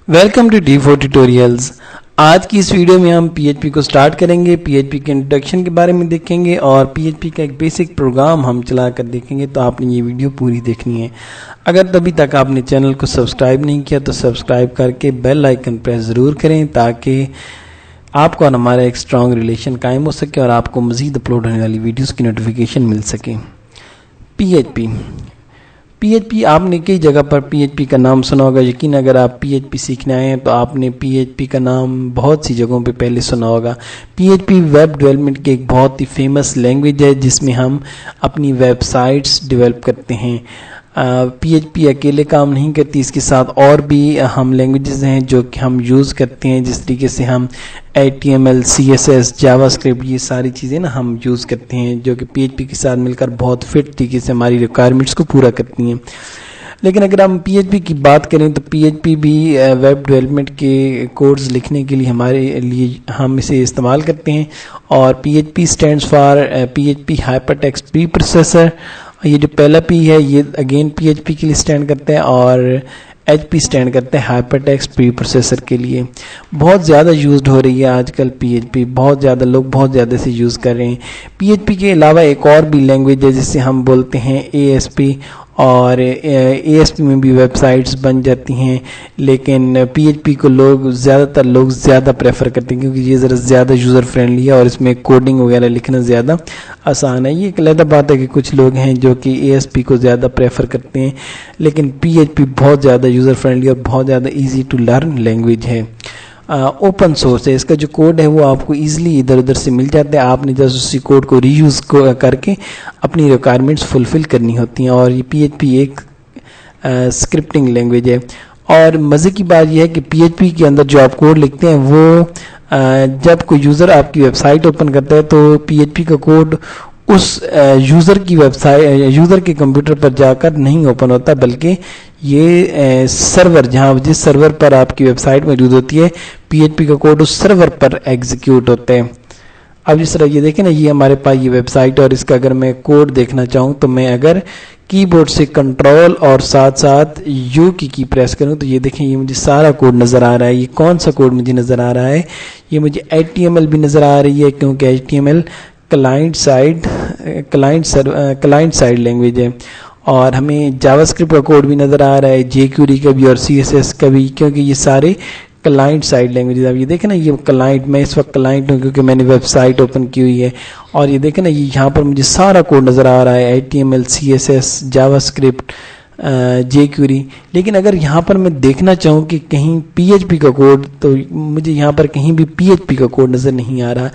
Welcome to D4 tutorials. आज की इस वीडियो में हम PHP को स्टार्ट करेंगे, PHP के इंट्रोडक्शन के बारे में देखेंगे और PHP का एक बेसिक प्रोग्राम हम चला कर देखेंगे। तो आपने ये वीडियो पूरी देखनी है। अगर अभी तक आपने चैनल को सब्सक्राइब नहीं किया तो सब्सक्राइब करके बेल आइकन प्रेस ज़रूर करें ताकि आपको और हमारा एक स्ट्रॉन्ग रिलेशन कायम हो सके और आपको मज़ीद अपलोड होने वाली वीडियोज़ की नोटिफिकेशन मिल सके। PHP आपने कई जगह पर PHP का नाम सुना होगा। यकीन अगर आप PHP सीखने आए हैं तो आपने PHP का नाम बहुत सी जगहों पे पहले सुना होगा। PHP वेब डेवलपमेंट की एक बहुत ही फेमस लैंग्वेज है जिसमें हम अपनी वेबसाइट्स डेवलप करते हैं। PHP अकेले काम नहीं करती, इसके साथ और भी हम लैंग्वेजेस हैं जो कि हम यूज़ करते हैं। जिस तरीके से हम HTML, CSS, जावास्क्रिप्ट ये सारी चीज़ें ना हम यूज़ करते हैं जो कि PHP के साथ मिलकर बहुत फिट तरीके से हमारी रिक्वायरमेंट्स को पूरा करती हैं। लेकिन अगर हम PHP की बात करें तो PHP भी वेब डेवलपमेंट के कोड्स लिखने के लिए हमारे लिए हम इसे इस्तेमाल करते हैं। और PHP stands for PHP hypertext pre processor. ये जो पहला P है ये अगेन PHP के लिए स्टैंड करता है और HP स्टैंड करता है हाइपरटेक्स्ट प्री प्रोसेसर के लिए। बहुत ज़्यादा यूज्ड हो रही है आजकल PHP, बहुत ज़्यादा लोग बहुत ज़्यादा से यूज़ कर रहे हैं। PHP के अलावा एक और भी लैंग्वेज है जिसे हम बोलते हैं ASP, और ASP में भी वेबसाइट्स बन जाती हैं। लेकिन PHP को ज़्यादातर लोग ज़्यादा प्रेफर करते हैं क्योंकि ये ज़रा ज़्यादा यूज़र फ्रेंडली है और इसमें कोडिंग वगैरह लिखना ज़्यादा आसान है। ये एक अलग बात है कि कुछ लोग हैं जो कि ASP को ज़्यादा प्रेफर करते हैं, लेकिन PHP बहुत ज़्यादा यूज़र फ्रेंडली और बहुत ज़्यादा ईजी टू लर्न लैंग्वेज है। ओपन सोर्स है, इसका जो कोड है वो आपको इजीली इधर उधर से मिल जाता है। आपने जस्ट उसी कोड को रीयूज़ करके अपनी रिक्वायरमेंट्स फुलफ़िल करनी होती हैं। और ये PHP एक स्क्रिप्टिंग लैंग्वेज है। और मज़े की बात यह है कि PHP के अंदर जो आप कोड लिखते हैं वो जब कोई यूज़र आपकी वेबसाइट ओपन करता है तो PHP का कोड उस यूज़र की वेबसाइट यूज़र के कंप्यूटर पर जाकर नहीं ओपन होता, बल्कि ये सर्वर जिस सर्वर पर आपकी वेबसाइट मौजूद होती है PHP का कोड उस सर्वर पर एग्जीक्यूट होता है। अब जिस तरह ये देखें ना, ये हमारे पास ये वेबसाइट और इसका अगर मैं कोड देखना चाहूँ तो मैं अगर कीबोर्ड से कंट्रोल और साथ साथ U की प्रेस करूँ तो ये देखें ये मुझे सारा कोड नज़र आ रहा है। ये कौन सा कोड मुझे नज़र आ रहा है? ये मुझे HTML भी नज़र आ रही है क्योंकि HTML क्लाइंट साइड लैंग्वेज है। और हमें जावास्क्रिप्ट का कोड भी नज़र आ रहा है, jQuery का भी और CSS का भी, क्योंकि ये सारे क्लाइंट साइड लैंग्वेज। अब ये देखें ना, ये क्लाइंट, मैं इस वक्त क्लाइंट हूँ क्योंकि मैंने वेबसाइट ओपन की हुई है। और ये देखें ना, ये यहाँ पर मुझे सारा कोड नज़र आ रहा है, HTML, CSS, जावास्क्रिप्ट, jQuery। लेकिन अगर यहाँ पर मैं देखना चाहूँ कि कहीं PHP का कोड, तो मुझे यहाँ पर कहीं भी PHP का कोड नज़र नहीं आ रहा।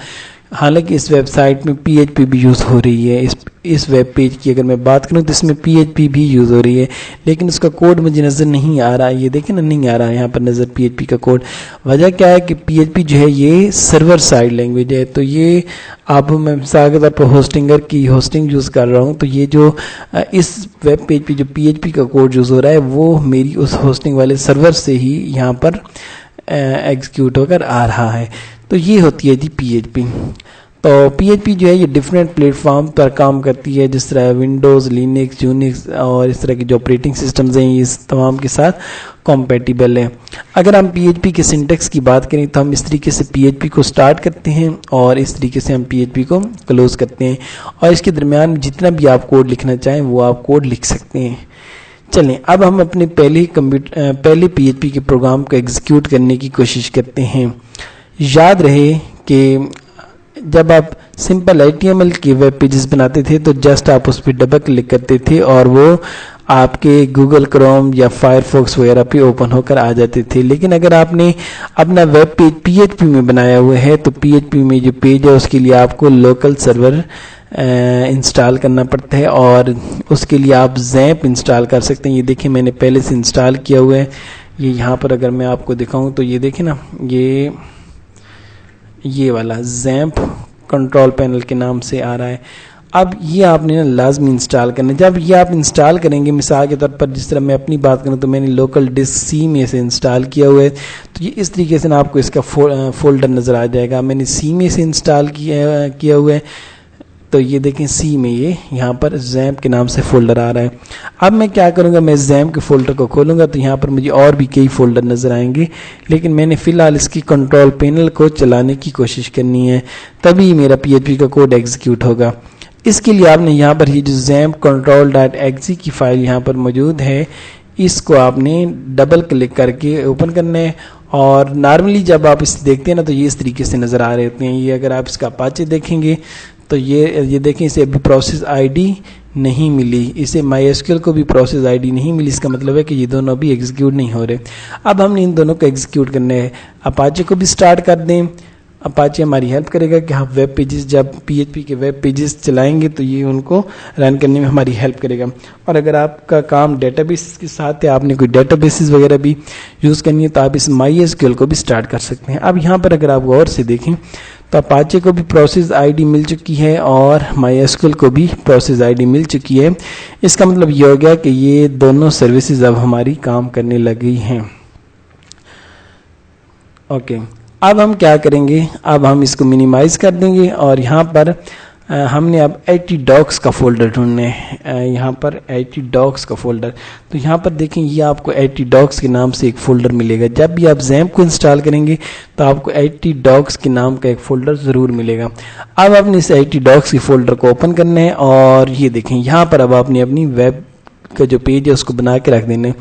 हालांकि इस वेबसाइट में PHP भी यूज़ हो रही है। इस वेब पेज की अगर मैं बात करूं तो इसमें PHP भी यूज़ हो रही है, लेकिन उसका कोड मुझे नज़र नहीं आ रहा है। ये देखें ना, नहीं आ रहा है यहाँ पर नज़र PHP का कोड। वजह क्या है कि PHP जो है ये सर्वर साइड लैंग्वेज है। तो ये अब मैं मिसाल के तौर पर होस्टिंगर की होस्टिंग यूज़ कर रहा हूँ, तो ये जो इस वेब पेज पे जो PHP का कोड यूज़ हो रहा है वो मेरी उस होस्टिंग वाले सर्वर से ही यहाँ पर एग्जीक्यूट होकर आ रहा है। तो ये होती है जी PHP। तो PHP जो है ये डिफरेंट प्लेटफॉर्म पर काम करती है, जिस तरह विंडोज़, लिनक्स, यूनिक्स और इस तरह के जो ऑपरेटिंग सिस्टम्स हैं इस तमाम के साथ कॉम्पेटिबल है। अगर हम PHP के सिंटेक्स की बात करें तो हम इस तरीके से PHP को स्टार्ट करते हैं और इस तरीके से हम PHP को क्लोज करते हैं, और इसके दरमियान जितना भी आप कोड लिखना चाहें वो आप कोड लिख सकते हैं। चलें, अब हम अपने पहले PHP के प्रोग्राम को एग्जीक्यूट करने की कोशिश करते हैं। याद रहे कि जब आप सिंपल HTML के वेब पेजेस बनाते थे तो जस्ट आप उस पर डबल क्लिक करते थे और वो आपके गूगल क्रोम या फायरफॉक्स वगैरह पे ओपन होकर आ जाते थे। लेकिन अगर आपने अपना वेब पेज PHP में बनाया हुआ है तो PHP में जो पेज है उसके लिए आपको लोकल सर्वर इंस्टॉल करना पड़ता है, और उसके लिए आप XAMPP इंस्टॉल कर सकते हैं। ये देखिए मैंने पहले से इंस्टॉल किया हुआ है। ये यहाँ पर अगर मैं आपको दिखाऊँ तो ये देखें ना, ये वाला XAMPP कंट्रोल पैनल के नाम से आ रहा है। अब ये आपने ना लाजमी इंस्टॉल करना है। जब ये आप इंस्टॉल करेंगे, मिसाल के तौर पर जिस तरह मैं अपनी बात करूँ तो मैंने लोकल डिस्क C में से इंस्टॉल किया हुआ है, तो ये इस तरीके से ना आपको इसका फोल्डर नज़र आ जाएगा। मैंने C में से इंस्टॉल किया हुआ है। तो ये देखें सी में ये यहाँ पर जैम्प के नाम से फोल्डर आ रहा है। अब मैं क्या करूँगा, मैं जैम्प के फोल्डर को खोलूँगा तो यहाँ पर मुझे और भी कई फोल्डर नज़र आएंगे, लेकिन मैंने फ़िलहाल इसकी कंट्रोल पैनल को चलाने की कोशिश करनी है, तभी मेरा PHP का कोड एग्जीक्यूट होगा। इसके लिए आपने यहाँ पर ये जो जैम्प control.exe की फाइल यहाँ पर मौजूद है, इसको आपने डबल क्लिक करके ओपन करना है। और नॉर्मली जब आप इसे देखते हैं ना तो ये इस तरीके से नज़र आ रहे होते हैं। ये अगर आप इसका अपाचे देखेंगे तो ये देखें, इसे अभी प्रोसेस आईडी नहीं मिली, इसे MySQL को भी प्रोसेस आईडी नहीं मिली। इसका मतलब है कि ये दोनों अभी एग्जीक्यूट नहीं हो रहे। अब हमने इन दोनों को एग्जीक्यूट करना है। अपाचे को भी स्टार्ट कर दें। अपाचे हमारी हेल्प करेगा कि हम वेब पेजेस, जब PHP के वेब पेजेस चलाएंगे तो ये उनको रन करने में हमारी हेल्प करेगा। और अगर आपका काम डेटाबेस के साथ है, आपने कोई डेटाबेसेस वगैरह भी यूज़ करनी है, तो आप इस MySQL को भी स्टार्ट कर सकते हैं। अब यहाँ पर अगर आप गौर से देखें तो अपाचे को भी प्रोसेस आईडी मिल चुकी है और MySQL को भी प्रोसेस आईडी मिल चुकी है। इसका मतलब ये हो गया कि ये दोनों सर्विसेज अब हमारी काम करने लगी हैं। ओके, अब हम क्या करेंगे, अब हम इसको मिनिमाइज कर देंगे और यहाँ पर हमने अब htdocs का फोल्डर ढूंढना है। यहाँ पर htdocs का फोल्डर, तो यहाँ पर देखें ये आपको htdocs के नाम से एक फोल्डर मिलेगा। जब भी आप XAMPP को इंस्टॉल करेंगे तो आपको htdocs के नाम का एक फोल्डर ज़रूर मिलेगा। अब आपने इस htdocs के फोल्डर को ओपन करना है और ये देखें यहाँ पर अब आपने अपनी वेब का जो पेज है उसको बना के रख देना है।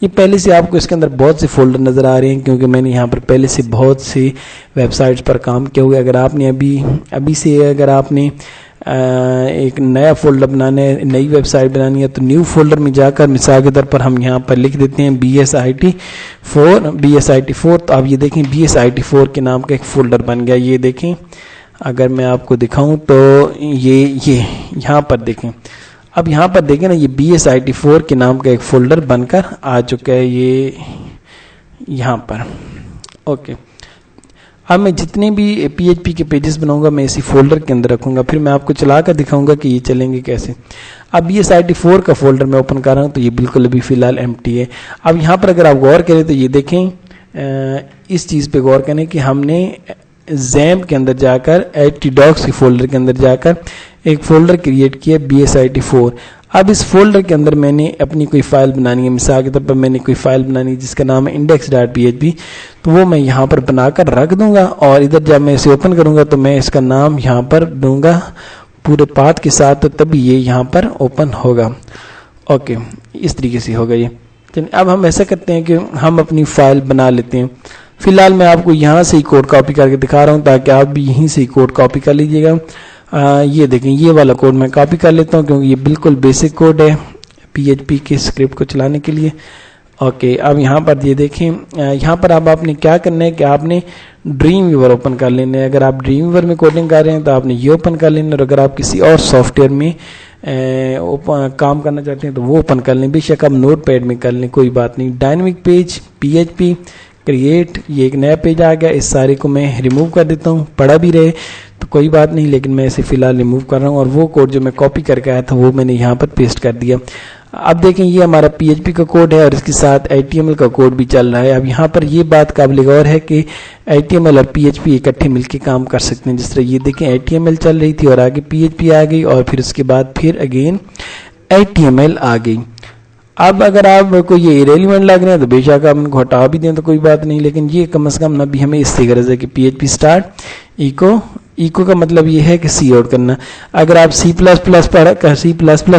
ये पहले से आपको इसके अंदर बहुत से फोल्डर नज़र आ रहे हैं, क्योंकि मैंने यहाँ पर पहले से बहुत से वेबसाइट्स पर काम किया हुआ है। अगर आपने अभी से अगर आपने एक नया फोल्डर बनाना है, नई वेबसाइट बनानी है, तो न्यू फोल्डर में जाकर मिसाल के तौर पर हम यहाँ पर लिख देते हैं BSIT4। तो आप ये देखें BSIT4 के नाम का एक फ़ोल्डर बन गया। ये देखें, अगर मैं आपको दिखाऊं तो ये यहाँ पर देखें, अब यहाँ पर देखें ना, ये BSIT4 के नाम का एक फ़ोल्डर बनकर आ चुका है ये यहाँ पर। ओके, अब मैं जितने भी PHP के पेजेस बनाऊंगा मैं इसी फोल्डर के अंदर रखूंगा, फिर मैं आपको चला कर दिखाऊंगा कि ये चलेंगे कैसे। अब BSIT4 का फोल्डर मैं ओपन कर रहा हूँ तो ये बिल्कुल अभी फ़िलहाल एम्प्टी है। अब यहाँ पर अगर आप गौर करें तो ये देखें, इस चीज़ पे गौर करें कि हमने XAMPP के अंदर जाकर htdocs के फोल्डर के अंदर जाकर एक फ़ोल्डर क्रिएट किया BSIT4। अब इस फोल्डर के अंदर मैंने अपनी कोई फाइल बनानी है, मिसाल के तौर पर मैंने कोई फाइल बनानी है जिसका नाम है index.php, तो वो मैं यहाँ पर बनाकर रख दूंगा और इधर जब मैं इसे ओपन करूँगा तो मैं इसका नाम यहाँ पर दूंगा पूरे पाथ के साथ, तो तभी ये यहाँ पर ओपन होगा। ओके, इस तरीके से होगा ये। चलिए अब हम ऐसा करते हैं कि हम अपनी फाइल बना लेते हैं। फिलहाल मैं आपको यहाँ से ही कोड कॉपी करके दिखा रहा हूँ ताकि आप भी यहीं से ही कोड कॉपी कर लीजिएगा। ये देखें, ये वाला कोड मैं कॉपी कर लेता हूँ क्योंकि ये बिल्कुल बेसिक कोड है PHP के स्क्रिप्ट को चलाने के लिए। ओके, अब यहाँ पर ये देखें, यहाँ पर अब आपने क्या करना है कि आपने ड्रीम व्यूवर ओपन कर लेना है। अगर आप ड्रीम व्यूवर में कोडिंग कर रहे हैं तो आपने ये ओपन कर लेना, और अगर आप किसी और सॉफ्टवेयर में काम करना चाहते हैं तो वो ओपन कर लें। बेशक आप नोटपैड में कर लें, कोई बात नहीं। डायनेमिक पेज PHP क्रिएट, ये एक नया पेज आ गया। इस सारे को मैं रिमूव कर देता हूँ, पढ़ा भी रहे तो कोई बात नहीं, लेकिन मैं इसे फिलहाल रिमूव कर रहा हूँ और वो कोड जो मैं कॉपी करके आया था वो मैंने यहाँ पर पेस्ट कर दिया। अब देखें, ये हमारा PHP का कोड है और इसके साथ HTML का कोड भी चल रहा है। अब यहाँ पर ये बात काबिल गौर है कि HTML और PHP इकट्ठे मिलकर काम कर सकते हैं। जिस तरह ये देखें, HTML चल रही थी और आगे PHP आ गई और फिर उसके बाद फिर अगेन HTML आ गई। अब अगर आपको ये इरेलीवेंट लग रहे हैं तो बेशक आप इनको हटा भी दें तो कोई बात नहीं, लेकिन ये कम से कम अभी हमें इससे गरज है कि PHP स्टार्ट इको का मतलब ये है कि सी आउट करना। अगर आप C++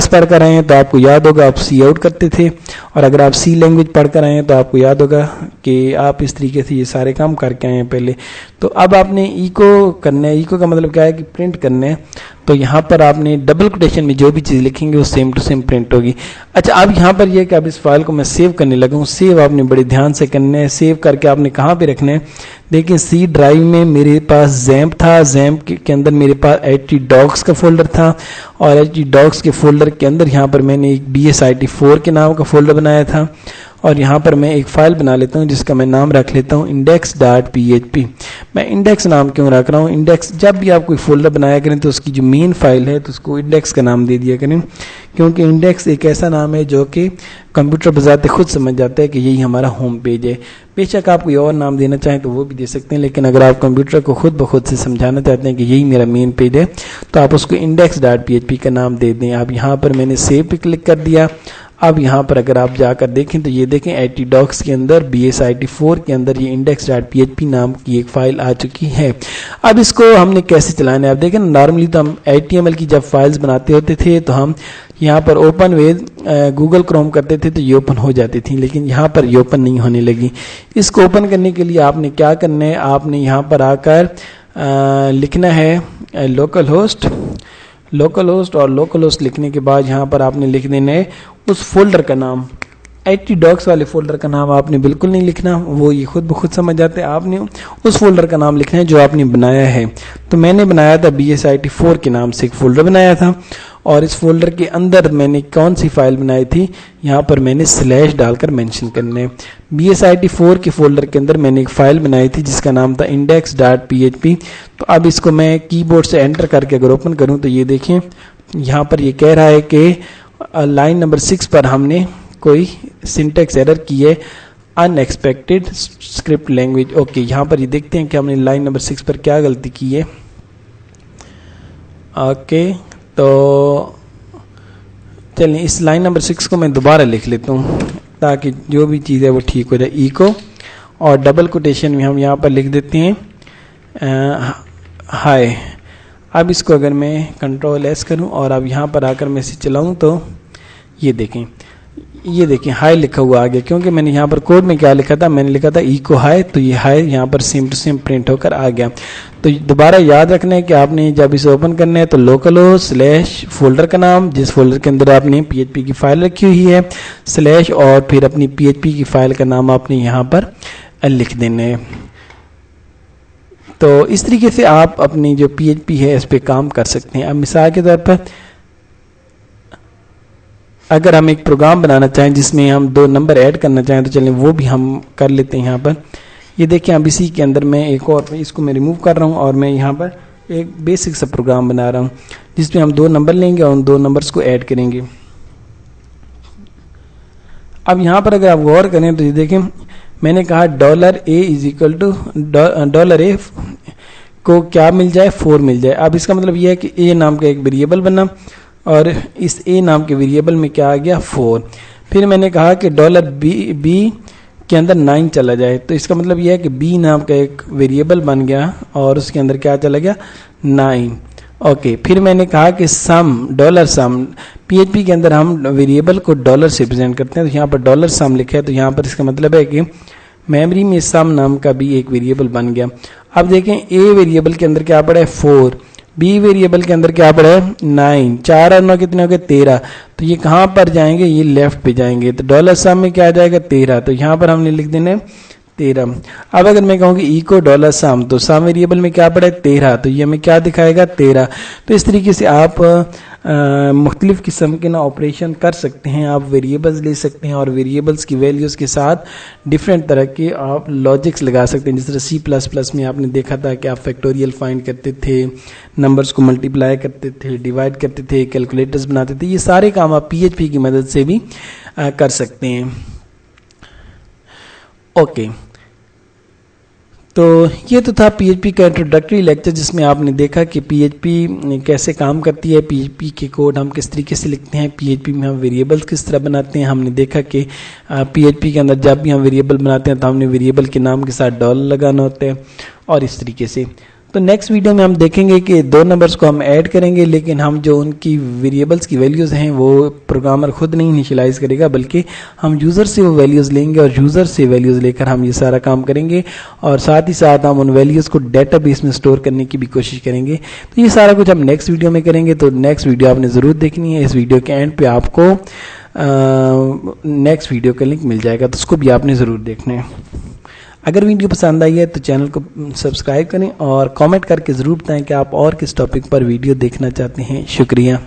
पढ़ कर आए हैं तो आपको याद होगा आप सी आउट करते थे, और अगर आप C लैंग्वेज पढ़ कर आए हैं तो आपको याद होगा कि आप इस तरीके से ये सारे काम करके आए हैं पहले। तो अब आपने इको करना है। इको का मतलब क्या है कि प्रिंट करना है। तो यहाँ पर आपने डबल कोटेशन में जो भी चीज़ लिखेंगे वो सेम टू सेम प्रिंट होगी। अच्छा, अब यहाँ पर यह कि अब इस फाइल को मैं सेव करने लगा हूँ। सेव आपने बड़े ध्यान से करना है। सेव करके आपने कहाँ पे रखना है, देखिए C ड्राइव में मेरे पास XAMPP था, XAMPP के अंदर मेरे पास htdocs का फोल्डर था, और htdocs के फोल्डर के अंदर यहाँ पर मैंने एक BSIT4 के नाम का फोल्डर बनाया था, और यहाँ पर मैं एक फ़ाइल बना लेता हूँ जिसका मैं नाम रख लेता हूँ index.php। मैं इंडेक्स नाम क्यों रख रहा हूँ? इंडेक्स, जब भी आप कोई फोल्डर बनाया करें तो उसकी जो मेन फाइल है तो उसको इंडेक्स का नाम दे दिया करें, क्योंकि इंडेक्स एक ऐसा नाम है जो कि कंप्यूटर बजाते खुद समझ जाता है कि यही हमारा होम पेज है। बेशक आप कोई और नाम देना चाहें तो वो भी दे सकते हैं, लेकिन अगर आप कंप्यूटर को खुद ब खुद से समझाना चाहते हैं कि यही मेरा मेन पेज है तो आप उसको index.php का नाम दे दें। अब यहाँ पर मैंने सेव पे क्लिक कर दिया। अब यहाँ पर अगर आप जाकर देखें तो ये देखें ITdocs के अंदर BSIT4 के अंदर ये index.php नाम की एक फ़ाइल आ चुकी है। अब इसको हमने कैसे चलाना है? आप देखें नॉर्मली तो हम HTML की जब फाइल्स बनाते होते थे तो हम यहाँ पर ओपन विद गूगल क्रोम करते थे तो ये ओपन हो जाती थी, लेकिन यहाँ पर ये ओपन नहीं होने लगी। इसको ओपन करने के लिए आपने क्या करना है? आपने यहाँ पर आकर लिखना है लोकल होस्ट और लोकल होस्ट लिखने के बाद यहाँ पर आपने लिख देना है उस फोल्डर का नाम। ITdocs वाले फोल्डर का नाम आपने बिल्कुल नहीं लिखना, वो ये खुद ब खुद समझ जाते हैं। आपने उस फोल्डर का नाम लिखना है जो आपने बनाया है। तो मैंने बनाया था BSIT4 के नाम से एक फोल्डर बनाया था, और इस फोल्डर के अंदर मैंने कौन सी फाइल बनाई थी यहाँ पर मैंने स्लैश डालकर मेंशन करना है। BSIT4 के फोल्डर के अंदर मैंने एक फाइल बनाई थी जिसका नाम था index.php। तो अब इसको मैं कीबोर्ड से एंटर करके अगर ओपन करूँ तो ये देखें यहाँ पर ये कह रहा है कि लाइन नंबर 6 पर हमने कोई सिंटेक्स एरर की है, अनएक्सपेक्टेड स्क्रिप्ट लैंग्वेज। ओके, यहाँ पर ये देखते हैं कि हमने लाइन नंबर 6 पर क्या गलती की है। ओके, तो चलिए इस लाइन नंबर 6 को मैं दोबारा लिख लेता हूँ ताकि जो भी चीज़ है वो ठीक हो जाए। इको और डबल कोटेशन में हम यहाँ पर लिख देते हैं हाय। अब इसको अगर मैं Ctrl+S करूँ और अब यहाँ पर आकर मैं इसे चलाऊँ तो ये देखें हाय लिखा हुआ आ गया, क्योंकि मैंने यहाँ पर कोड में क्या लिखा था? मैंने लिखा था इको हाय, तो ये हाय यहाँ पर सेम टू सेम प्रिंट होकर आ गया। तो दोबारा याद रखना है कि आपने जब इसे ओपन करना है तो लोकल हो स्लैश फोल्डर का नाम, जिस फोल्डर के अंदर आपने PHP की फाइल रखी हुई है, स्लैश और फिर अपनी PHP की फाइल का नाम आपने यहाँ पर लिख देना है। तो इस तरीके से आप अपनी जो PHP है इस पर काम कर सकते हैं। अब मिसाल के तौर पर अगर हम एक प्रोग्राम बनाना चाहें जिसमें हम 2 नंबर ऐड करना चाहें तो चलें वो भी हम कर लेते हैं। यहाँ पर ये देखिए अब इसी के अंदर मैं एक और इसको मैं रिमूव कर रहा हूँ और मैं यहाँ पर एक बेसिक सा प्रोग्राम बना रहा हूँ जिसमें हम 2 नंबर लेंगे और उन 2 नंबर्स को ऐड करेंगे। अब यहाँ पर अगर आप गौर करें तो ये देखें मैंने कहा $a को क्या मिल जाए? 4 मिल जाए। अब इसका मतलब यह है कि a नाम का एक वेरिएबल बना और इस a नाम के वेरिएबल में क्या आ गया? 4। फिर मैंने कहा कि $b के अंदर 9 चला जाए, तो इसका मतलब यह है कि b नाम का एक वेरिएबल बन गया और उसके अंदर क्या चला गया? 9। ओके, फिर मैंने कहा कि सम PHP के अंदर हम वेरिएबल को डॉलर से रिप्रेजेंट करते हैं, तो यहाँ पर $सम लिखा है, तो यहाँ पर इसका मतलब है कि मेमोरी में सम नाम का भी एक वेरिएबल बन गया। अब देखें a वेरिएबल के अंदर क्या पड़ा है? 4। b वेरिएबल के अंदर क्या पड़ा है? 9। 4 और 9 कितने हो गए? 13। तो ये कहाँ पर जाएंगे? ये लेफ्ट पे जाएंगे, तो $सम में क्या आ जाएगा? 13। तो यहाँ पर हमने लिख देना है 13। अब अगर मैं कहूँ कि इको $सम, तो सम वेरिएबल में क्या पड़ा है? 13, तो ये हमें क्या दिखाएगा? 13। तो इस तरीके से आप मुख्तलिफ किस्म के ना ऑपरेशन कर सकते हैं। आप वेरिएबल्स ले सकते हैं और वेरिएबल्स की वैल्यूज़ के साथ डिफरेंट तरह के आप लॉजिक्स लगा सकते हैं। जिस तरह C++ में आपने देखा था कि आप फैक्टोरियल फाइंड करते थे, नंबर्स को मल्टीप्लाई करते थे, डिवाइड करते थे, कैलकुलेटर्स बनाते थे। ये सारे काम आप PHP की मदद से भी कर सकते हैं। ओके, तो ये तो था PHP का इंट्रोडक्टरी लेक्चर जिसमें आपने देखा कि PHP कैसे काम करती है, PHP के कोड हम किस तरीके से लिखते हैं, PHP में हम वेरिएबल्स किस तरह बनाते हैं। हमने देखा कि PHP के अंदर जब भी हम वेरिएबल बनाते हैं तो हमने वेरिएबल के नाम के साथ डॉलर लगाना होता है और इस तरीके से। तो नेक्स्ट वीडियो में हम देखेंगे कि 2 नंबर्स को हम ऐड करेंगे, लेकिन हम जो उनकी वेरिएबल्स की वैल्यूज़ हैं वो प्रोग्रामर खुद नहीं इनिशियलाइज़ करेगा, बल्कि हम यूज़र से वो वैल्यूज़ लेंगे और यूज़र से वैल्यूज़ लेकर हम ये सारा काम करेंगे और साथ ही साथ हम उन वैल्यूज़ को डेटाबेस में स्टोर करने की भी कोशिश करेंगे। तो ये सारा कुछ हम नेक्स्ट वीडियो में करेंगे, तो नेक्स्ट वीडियो आपने ज़रूर देखनी है। इस वीडियो के एंड पे आपको नेक्स्ट वीडियो का लिंक मिल जाएगा, तो उसको भी आपने ज़रूर देखना है। अगर वीडियो पसंद आई है तो चैनल को सब्सक्राइब करें और कमेंट करके ज़रूर बताएं कि आप और किस टॉपिक पर वीडियो देखना चाहते हैं। शुक्रिया।